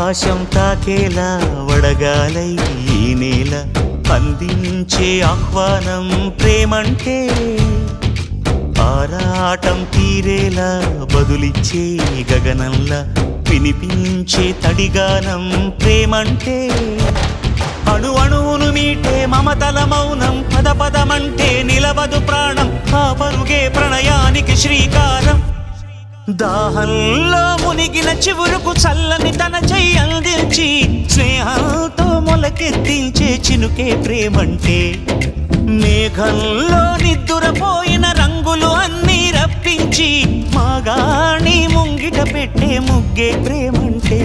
ఆకాశం తాకేలా వడగాలై ఈ నేల అందించే ఆహ్వానం ప్రేమంటే ఆరాటం తీరేలా బదులిచ్చే గగనంలా వినిపించే తడిగానం ప్రేమంటే అణు అణువును మీటే మమతల మౌనం పద పదమంటే నిలవదు ప్రాణం ఆ పరుగే ప్రణయానికి శ్రీకారం దాహంలో మునిగిన చివురుకు చల్లని తన చెయ్యి అందించి స్నేహంతో మొలకెత్తించే చినుకే ప్రేమంటే మేఘంలో నిద్దురపోయిన రంగులు అన్నీ రప్పించి మాగాణి ముంగిట పెట్టే ముగ్గే ప్రేమంటే